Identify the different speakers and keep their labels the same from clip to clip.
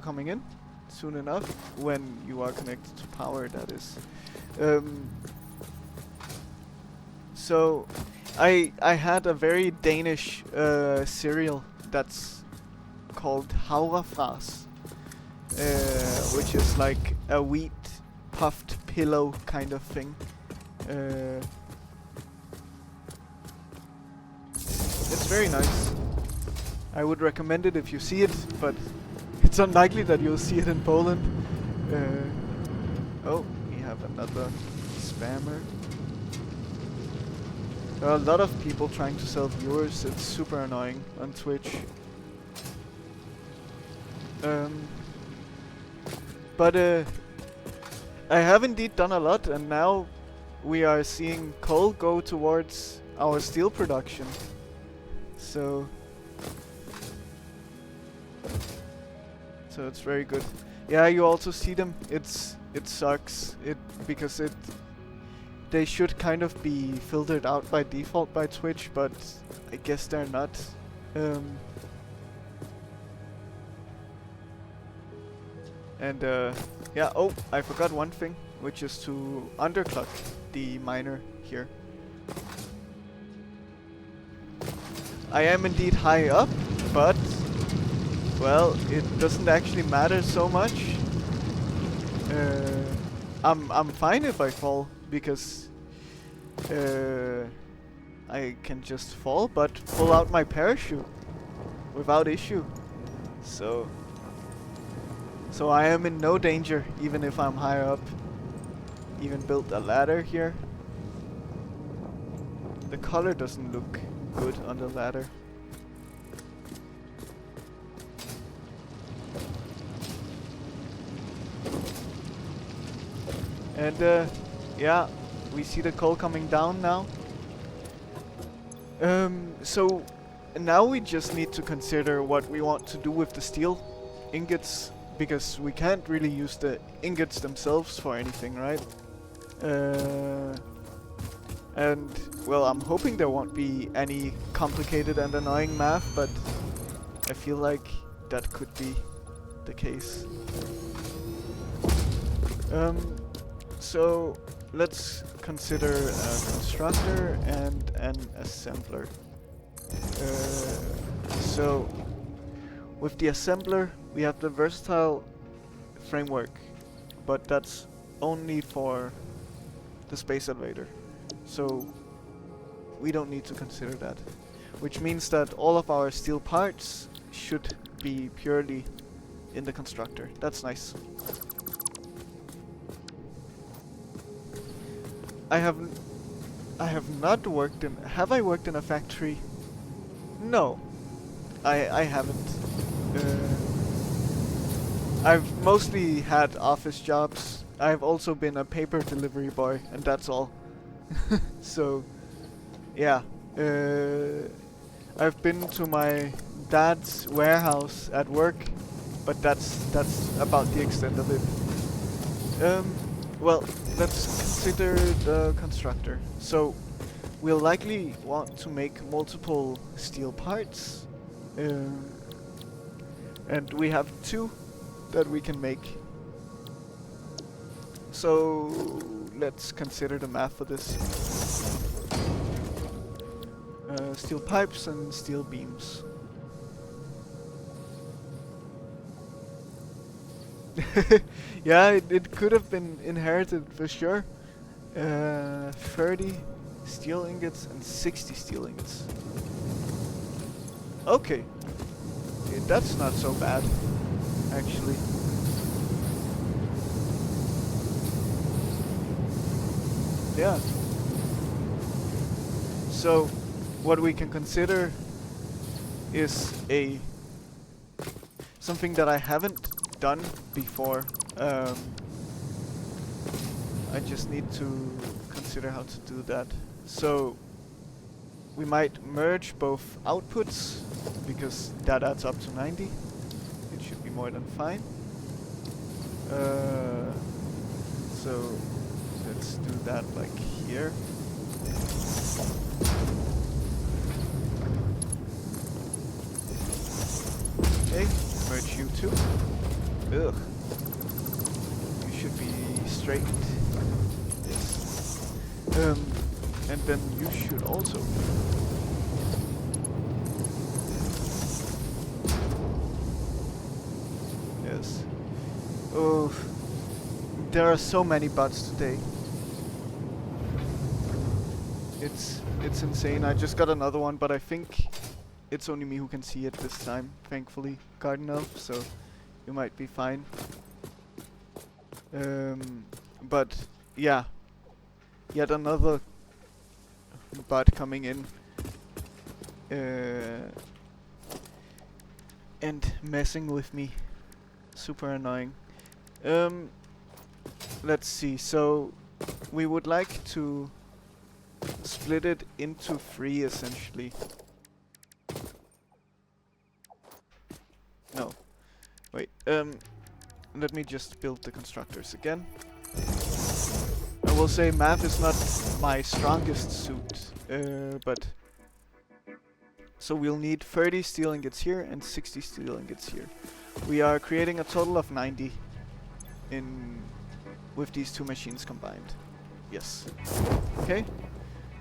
Speaker 1: coming in soon enough, when you are connected to power, that is. So I had a very Danish cereal that's called havrefras, which is like a wheat puffed pillow kind of thing. It's very nice. I would recommend it if you see it, but it's unlikely that you'll see it in Poland. Oh, we have another spammer. There are a lot of people trying to sell viewers. It's super annoying on Twitch. But I have indeed done a lot, and now we are seeing coal go towards our steel production. So it's very good. Yeah, you also see them. It sucks. Because they should kind of be filtered out by default by Twitch, but I guess they're not. Yeah, oh, I forgot one thing, which is to underclock the miner here. I am indeed high up, but, well, it doesn't actually matter so much. I'm fine if I fall, because I can just fall, but pull out my parachute without issue. So I am in no danger, even if I'm higher up. Even built a ladder here. The color doesn't look good on the ladder. And yeah, we see the coal coming down now. So now we just need to consider what we want to do with the steel ingots, because we can't really use the ingots themselves for anything, right? And well, I'm hoping there won't be any complicated and annoying math, but I feel like that could be the case. So let's consider a constructor and an assembler. So with the assembler, we have the versatile framework, but that's only for the space elevator. So we don't need to consider that. Which means that all of our steel parts should be purely in the constructor. That's nice. I have not worked in... Have I worked in a factory? No. I haven't. I've mostly had office jobs. I've also been a paper delivery boy, and that's all. So, yeah. I've been to my dad's warehouse at work, but that's about the extent of it. Well, let's consider the constructor. So, we'll likely want to make multiple steel parts. And we have 2 that we can make. So let's consider the math for this. Steel pipes and steel beams. Yeah, it could have been inherited for sure. 30 steel ingots and 60 steel ingots. Okay. That's not so bad, actually. Yeah. So, what we can consider is something that I haven't done before. I just need to consider how to do that. So, we might merge both outputs, because that adds up to 90. It should be more than fine. So let's do that like here. Okay, merge you two. Ugh. You should be straight. Yes. And then you should also. Yes. Oh, there are so many bots today. It's insane. I just got another one, but I think it's only me who can see it this time. Thankfully, Garden Elf, so you might be fine. But yeah, yet another bot coming in and messing with me. Super annoying. Let's see. So we would like to split it into 3 essentially. No. Wait. Let me just build the constructors again. I will say math is not my strongest suit, but so we'll need 30 steel ingots here and 60 steel ingots here. We are creating a total of 90 with these 2 machines combined. Yes. Okay.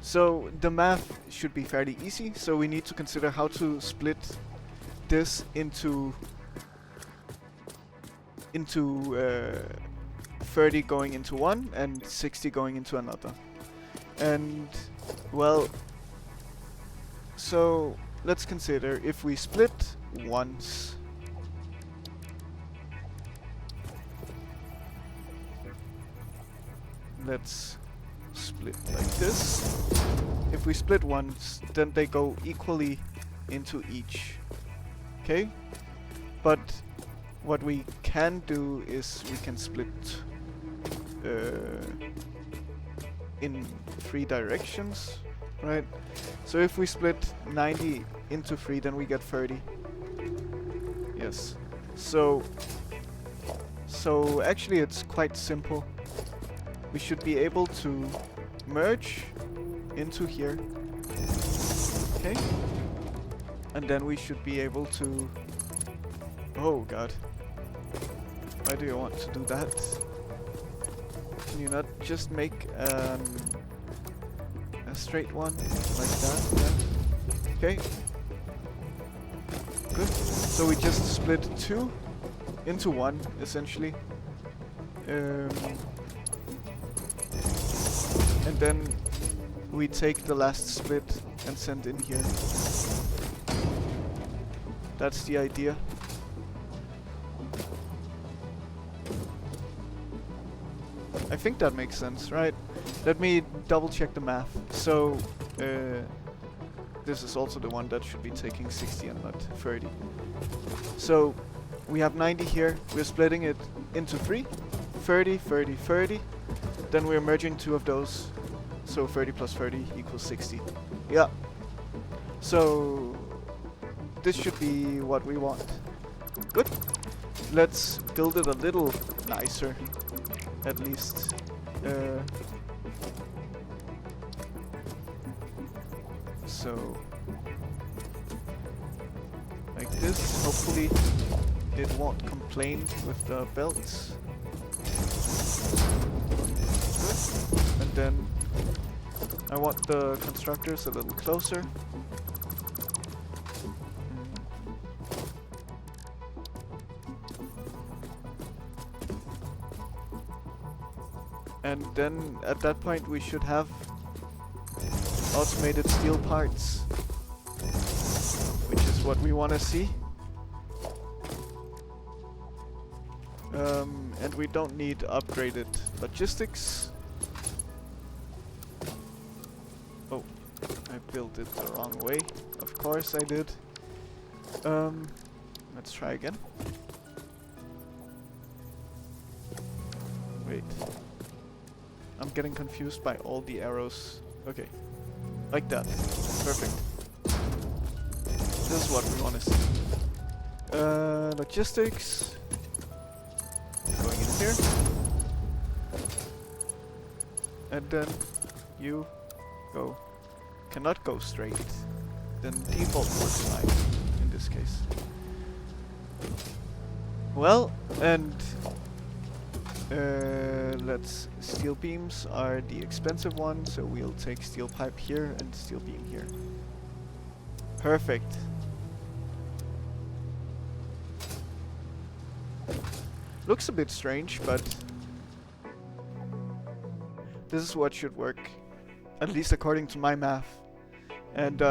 Speaker 1: So the math should be fairly easy. So we need to consider how to split this into 30 going into one and 60 going into another. And well, so let's consider if we split once. Let's split like this. If we split once, then they go equally into each. Okay? But what we can do is we can split in 3 directions, right? So if we split 90 into 3, then we get 30. Yes. So actually it's quite simple. We should be able to merge into here. Okay? And then we should be able to... Oh god. Why do you want to do that? Can you not just make a straight one like that? Yeah. Okay. Good. So we just split 2 into 1, essentially. And then we take the last split and send in here. That's the idea. I think that makes sense, right? Let me double check the math. So, this is also the one that should be taking 60 and not 30. So, we have 90 here. We're splitting it into 3. 30, 30, 30. Then we're merging 2 of those. So 30 plus 30 equals 60. Yeah. So this should be what we want. Good. Let's build it a little nicer, at least. So like this. Hopefully it won't complain with the belts. Good. And then I want the constructors a little closer. And then at that point we should have automated steel parts, which is what we want to see. And we don't need upgraded logistics. Oh, I built it the wrong way. Of course I did. Let's try again. Wait. I'm getting confused by all the arrows. Okay. Like that. Perfect. This is what we want to see. Logistics. Going in here. And then you go. Cannot go straight. Then default works fine in this case. Well, and steel beams are the expensive one, so we'll take steel pipe here and steel beam here. Perfect. Looks a bit strange, but this is what should work, at least according to my math. And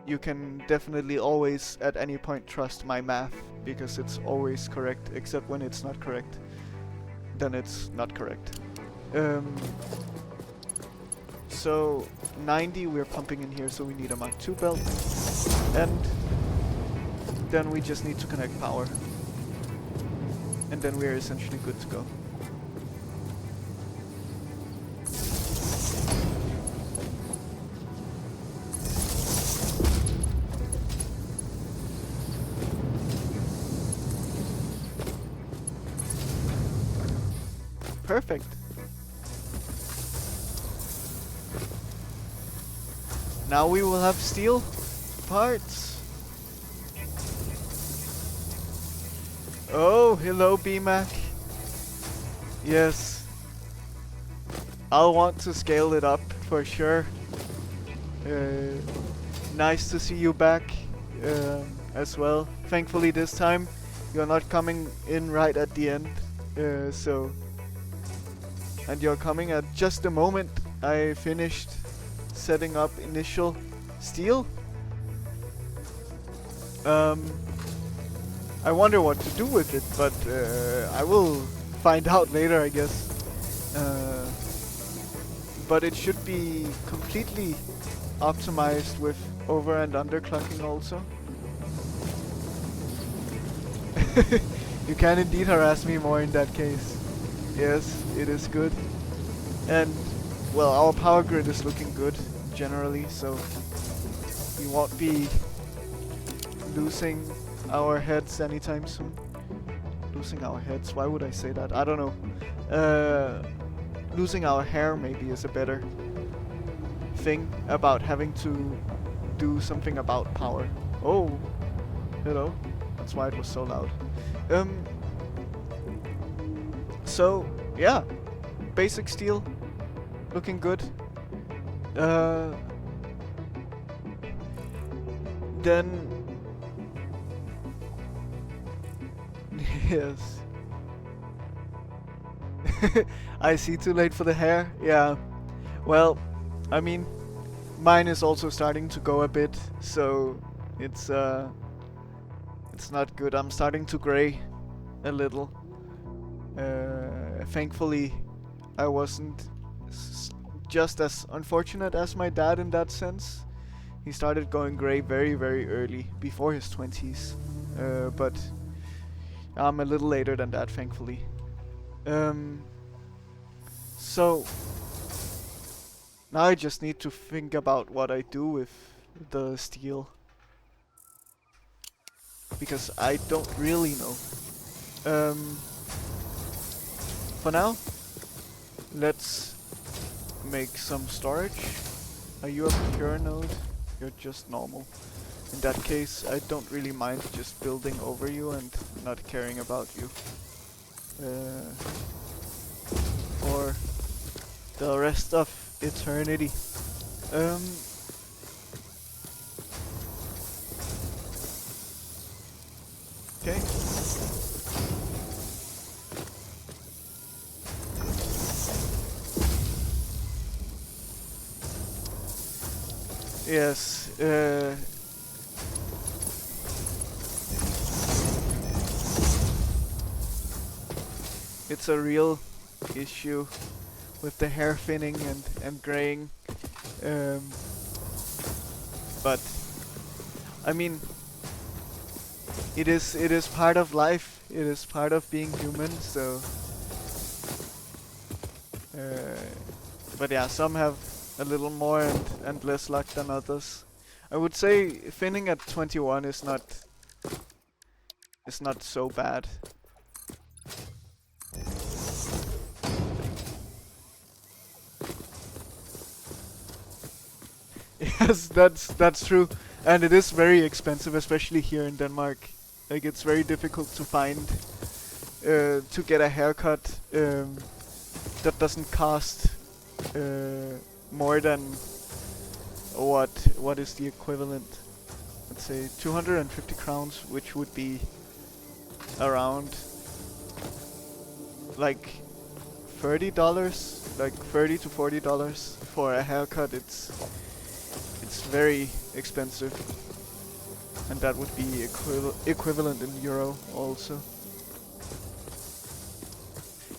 Speaker 1: you can definitely always at any point trust my math, because it's always correct, except when it's not correct. Then it's not correct. So 90 we're pumping in here, so we need a Mach 2 belt. And then we just need to connect power. And then we're essentially good to go. Perfect. Now we will have steel parts. Oh, hello BMAC. Yes. I'll want to scale it up for sure. Nice to see you back as well. Thankfully this time you're not coming in right at the end. And you're coming at just the moment I finished setting up initial steel. I wonder what to do with it, but I will find out later, I guess. But it should be completely optimized with over and underclocking also. You can indeed harass me more in that case. Yes, it is good. And, well, our power grid is looking good, generally, so we won't be losing our heads anytime soon. Losing our heads, why would I say that? I don't know. Losing our hair maybe is a better thing about having to do something about power. Oh, hello. That's why it was so loud. So, yeah, basic steel, looking good. Then, yes. I see, too late for the hair. Yeah, well, I mean, mine is also starting to go a bit, so it's not good. I'm starting to gray a little. Thankfully, I wasn't just as unfortunate as my dad in that sense. He started going grey very, very early, before his 20s. But I'm a little later than that, thankfully. So now I just need to think about what I do with the steel, because I don't really know. For now, let's make some storage. Are you a pure node? You're just normal. In that case, I don't really mind just building over you and not caring about you. For the rest of eternity. Okay. Yes, it's a real issue with the hair thinning and graying. But I mean, it is part of life. It is part of being human. So, but yeah, some have a little more and less luck than others. I would say thinning at 21 is not so bad. Yes, that's true, and it is very expensive, especially here in Denmark. Like it's very difficult to find to get a haircut that doesn't cost more than what is the equivalent? Let's say 250 crowns, which would be around like $30, like $30 to $40 for a haircut. It's very expensive, and that would be equivalent in euro also.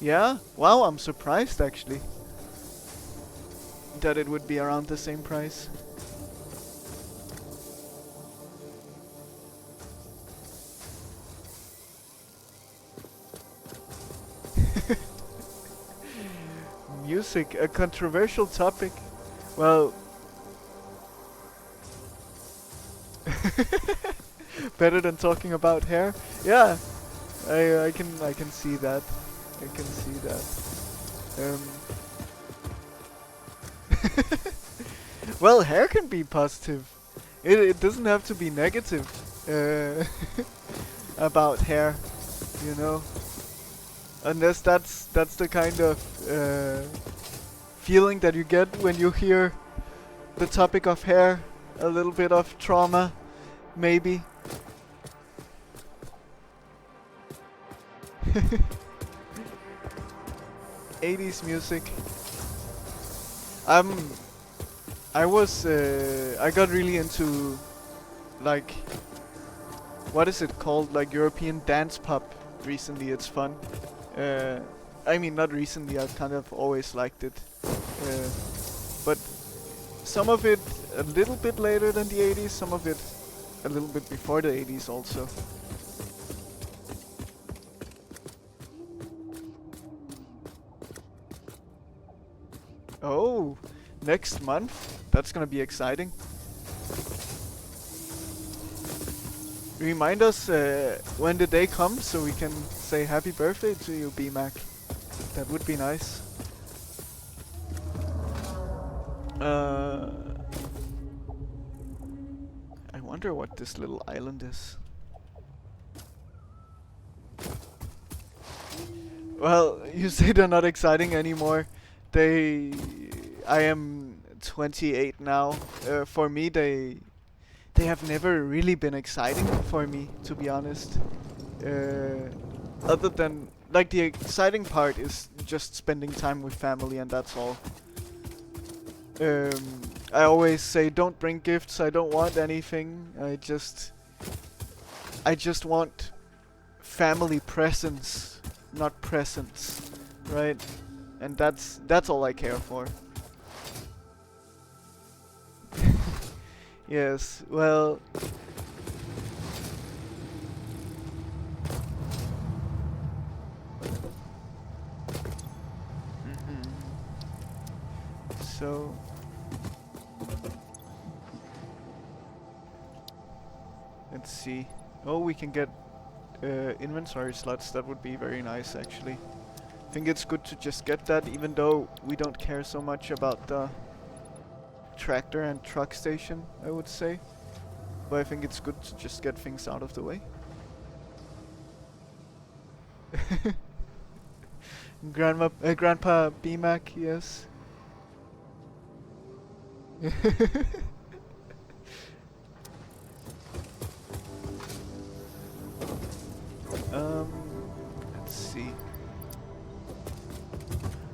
Speaker 1: Yeah, wow, I'm surprised actually that it would be around the same price. Music, a controversial topic. Well, better than talking about hair. Yeah, I can see that. I can see that. Well, hair can be positive. It doesn't have to be negative about hair, you know. Unless that's the kind of feeling that you get when you hear the topic of hair. A little bit of trauma, maybe. 80s music. I got really into, like, what is it called? Like European dance pop recently. It's fun. I mean, not recently. I've kind of always liked it. But some of it a little bit later than the 80s, some of it a little bit before the 80s also. Oh, next month? That's gonna be exciting. Remind us when the day comes so we can say happy birthday to you, BMAC. That would be nice. I wonder what this little island is. Well, you say they're not exciting anymore. I am 28 now. For me, they have never really been exciting for me, to be honest. Other than, like, the exciting part is just spending time with family, and that's all. I always say, don't bring gifts. I don't want anything. I just want family presence, not presents, right? And that's all I care for. Yes, well, so let's see. Oh, we can get inventory slots. That would be very nice, actually. I think it's good to just get that, even though we don't care so much about the tractor and truck station, I would say. But I think it's good to just get things out of the way. Grandpa BMAC, yes. Let's see.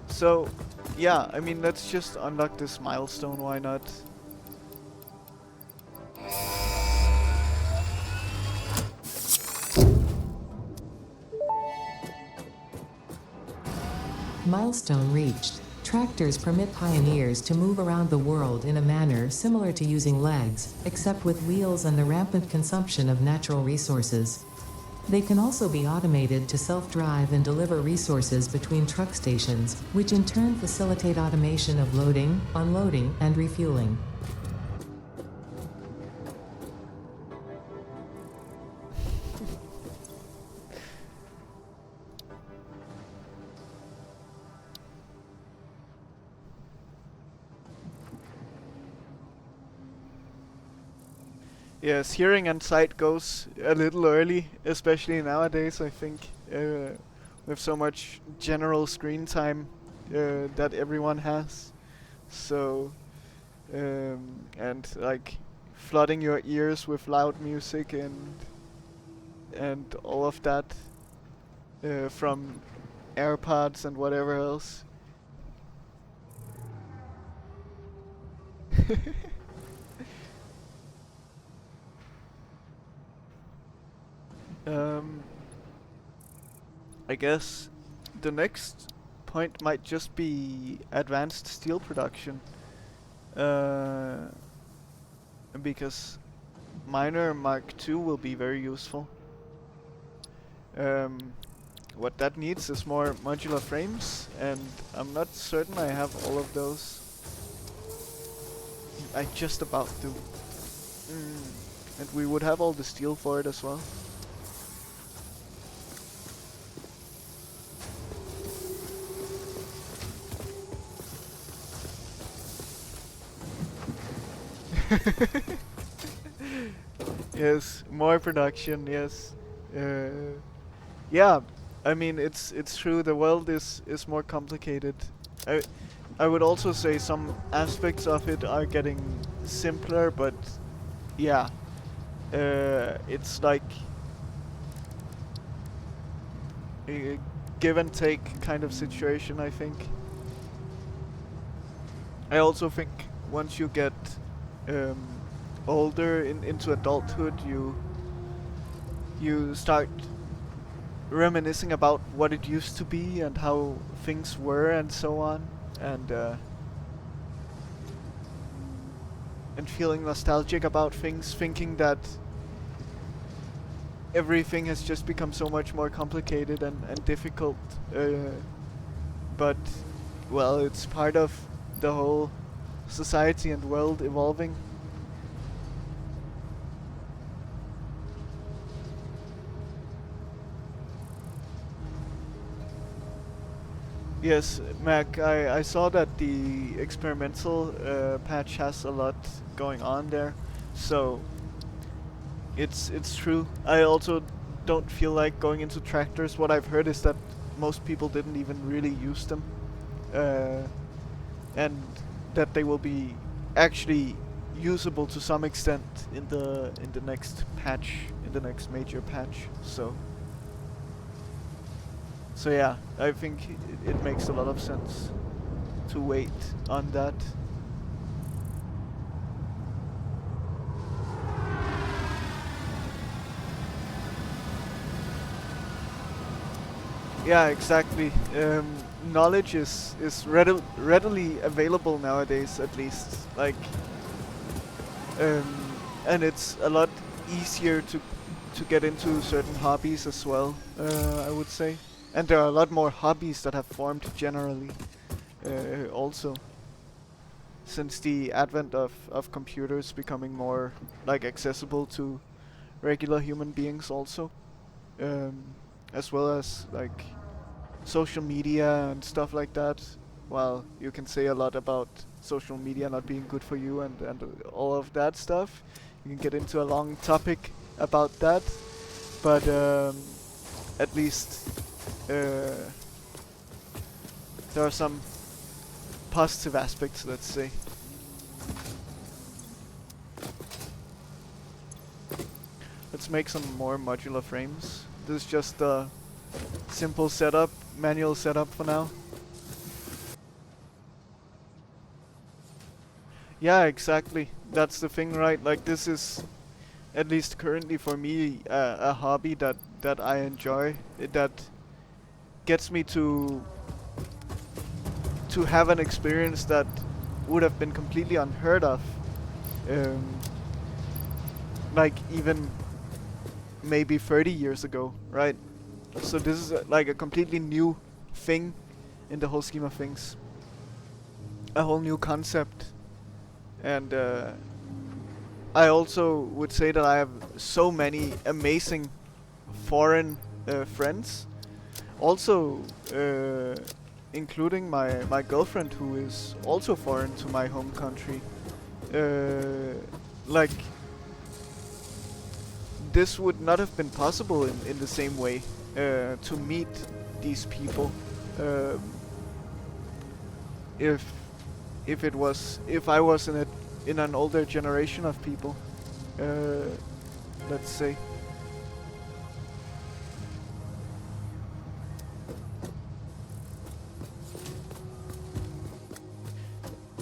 Speaker 1: So, yeah, I mean, let's just unlock this milestone, why not?
Speaker 2: Milestone reached. Tractors permit pioneers to move around the world in a manner similar to using legs, except with wheels and the rampant consumption of natural resources. They can also be automated to self-drive and deliver resources between truck stations, which in turn facilitate automation of loading, unloading, and refueling.
Speaker 1: Yes, hearing and sight goes a little early, especially nowadays, I think. With so much general screen time that everyone has. So, and like flooding your ears with loud music and all of that from AirPods and whatever else. um, I guess the next point might just be advanced steel production. Uh, because Miner Mark II will be very useful. Um, what that needs is more modular frames, and I'm not certain I have all of those. I just about do. And we would have all the steel for it as well. Yes, more production, yes. Yeah, I mean it's true the world is more complicated. I I would also say some aspects of it are getting simpler, but yeah. It's like a give and take kind of situation, I think. I also think once you get um, older into adulthood, you start reminiscing about what it used to be and how things were and so on, and feeling nostalgic about things, thinking that everything has just become so much more complicated and difficult. But well, it's part of the whole society and world evolving. Yes, Mac, I saw that the experimental patch has a lot going on there, so it's true. I also don't feel like going into tractors. What I've heard is that most people didn't even really use them, uh, and that they will be actually usable to some extent in the next patch, in the next major patch. So yeah, I think it makes a lot of sense to wait on that. Yeah, exactly. Knowledge is readily available nowadays, at least. Like, um, and it's a lot easier to get into certain hobbies as well. I would say, and there are a lot more hobbies that have formed generally. Also, since the advent of computers becoming more like accessible to regular human beings, also, um, as well as like social media and stuff like that. While you can say a lot about social media not being good for you and all of that stuff, you can get into a long topic about that. But at least there are some positive aspects, let's say. Let's make some more modular frames. This is just a simple setup, manual setup for now. Yeah, exactly. That's the thing, right? Like, this is, at least currently for me, a hobby that I enjoy. That gets me to have an experience that would have been completely unheard of. Um, like even maybe 30 years ago, right? So this is like a completely new thing in the whole scheme of things. A whole new concept. And I also would say that I have so many amazing foreign friends. Also, including my girlfriend, who is also foreign to my home country. Like, this would not have been possible in the same way to meet these people um, if I was in an older generation of people, let's say.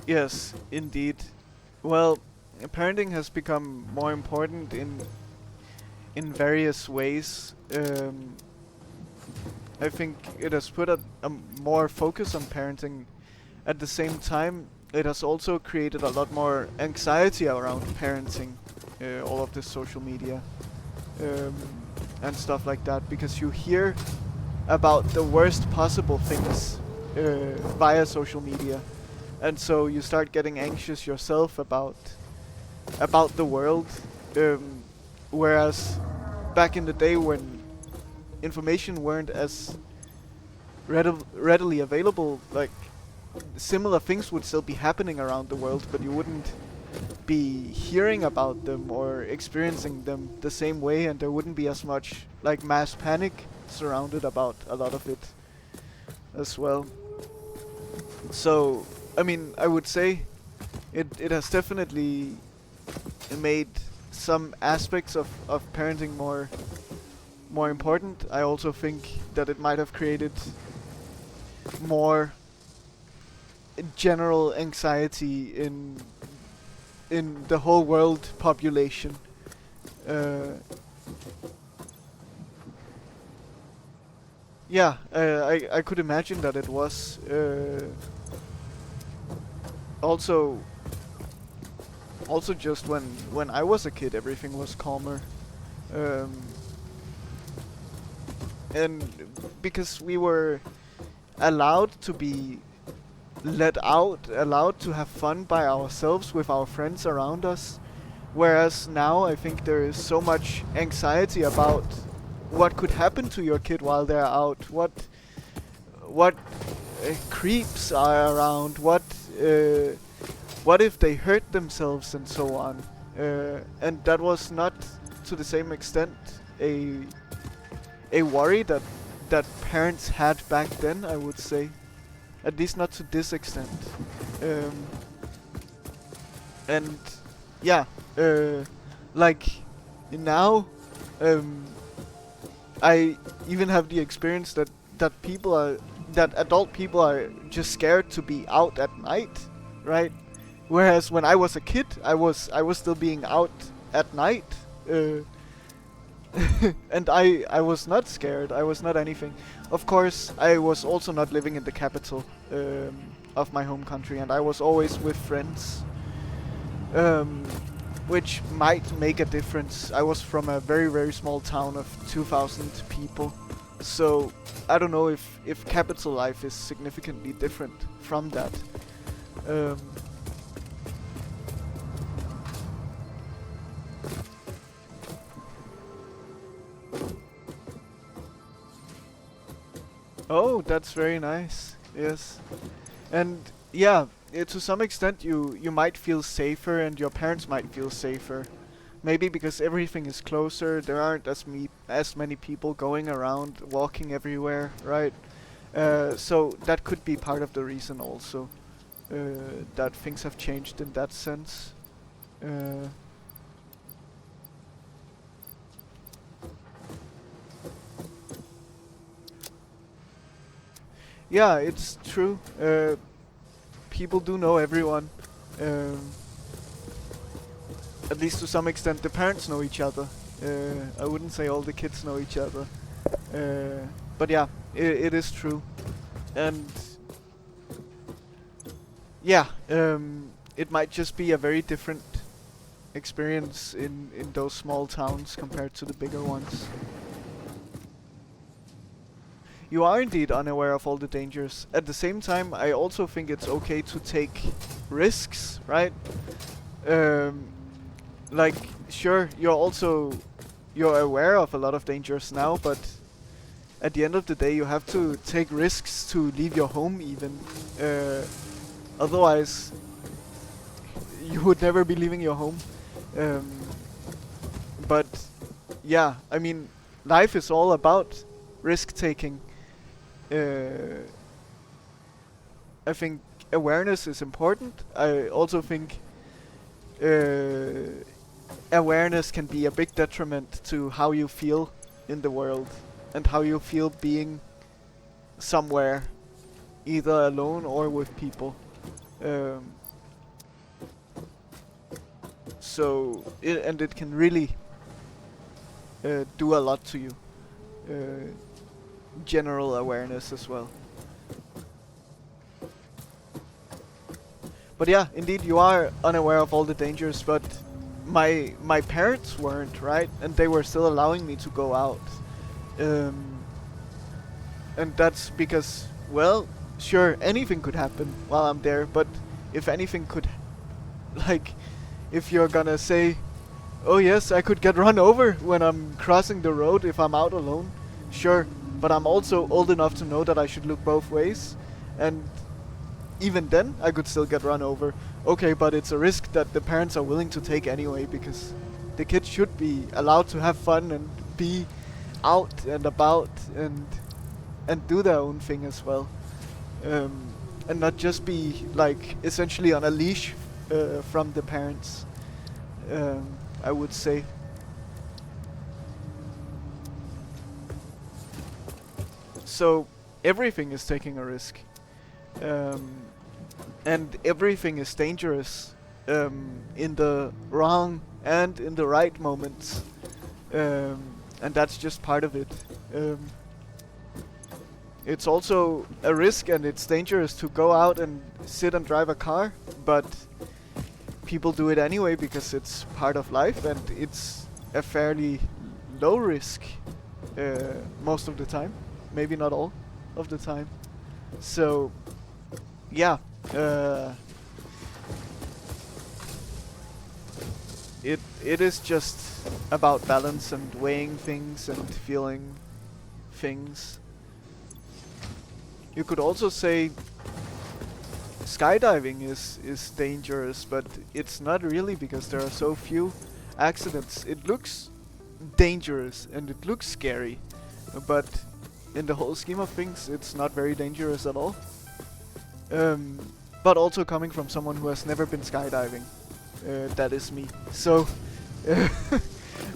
Speaker 1: Yes, indeed. Well, parenting has become more important in various ways. I think it has put a more focus on parenting. At the same time, it has also created a lot more anxiety around parenting, all of this social media um, and stuff like that, because you hear about the worst possible things via social media, and so you start getting anxious yourself about the world. Whereas back in the day when information weren't as readily available, like similar things would still be happening around the world, but you wouldn't be hearing about them or experiencing them the same way, and there wouldn't be as much like mass panic surrounded about a lot of it as well. So, I mean, I would say it has definitely made some aspects of parenting more important. I also think that it might have created more general anxiety in the whole world population. Yeah, I could imagine that it was also just when I was a kid, everything was calmer, and because we were allowed to be let out, allowed to have fun by ourselves with our friends around us. Whereas now I think there is so much anxiety about what could happen to your kid while they're out, what creeps are around, what if they hurt themselves and so on. And that was not to the same extent a worry that parents had back then, I would say. At least not to this extent. And yeah, like now, I even have the experience that adult people are just scared to be out at night, right? Whereas when I was a kid, I was still being out at night, and I was not scared. I was not anything. Of course, I was also not living in the capital of my home country, and I was always with friends, which might make a difference. I was from a very, very small town of 2,000 people, so I don't know if capital life is significantly different from that. Oh, that's very nice. Yes. And yeah, to some extent you might feel safer, and your parents might feel safer. Maybe because everything is closer, there aren't as many people going around, walking everywhere, right? So that could be part of the reason also, that things have changed in that sense. Yeah, it's true. People do know everyone. At least to some extent, the parents know each other. I wouldn't say all the kids know each other. But yeah, it is true. And yeah, it might just be a very different experience in those small towns compared to the bigger ones. You are indeed unaware of all the dangers. At the same time, I also think it's okay to take risks, right? Like, sure, you're aware of a lot of dangers now, but at the end of the day, you have to take risks to leave your home even. Otherwise, you would never be leaving your home. But yeah, I mean, life is all about risk taking. Uh, I think awareness is important. I also think uh, awareness can be a big detriment to how you feel in the world and how you feel being somewhere, either alone or with people. Um, and it can really do a lot to you. General awareness as well. But yeah, indeed, you are unaware of all the dangers, but my parents weren't, right? And they were still allowing me to go out. And that's because, well, sure, anything could happen while I'm there, but if anything could, like, if you're gonna say, oh yes, I could get run over when I'm crossing the road if I'm out alone, sure, but I'm also old enough to know that I should look both ways, and even then I could still get run over. Okay, but it's a risk that the parents are willing to take anyway, because the kids should be allowed to have fun and be out and about and do their own thing as well, and not just be like essentially on a leash from the parents. I would say. So everything is taking a risk, and everything is dangerous in the wrong and in the right moments, and that's just part of it. It's also a risk and it's dangerous to go out and sit and drive a car, but people do it anyway because it's part of life and it's a fairly low risk most of the time, maybe not all of the time. So yeah, it is just about balance and weighing things and feeling things. You could also say skydiving is dangerous, but it's not really because there are so few accidents. It looks dangerous and it looks scary, but in the whole scheme of things, it's not very dangerous at all. But also coming from someone who has never been skydiving, that is me. So,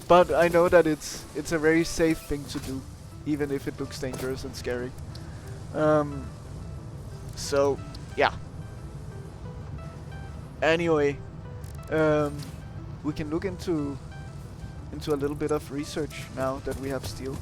Speaker 1: but I know that it's a very safe thing to do, even if it looks dangerous and scary. So, yeah. Anyway, we can look into a little bit of research now that we have steel.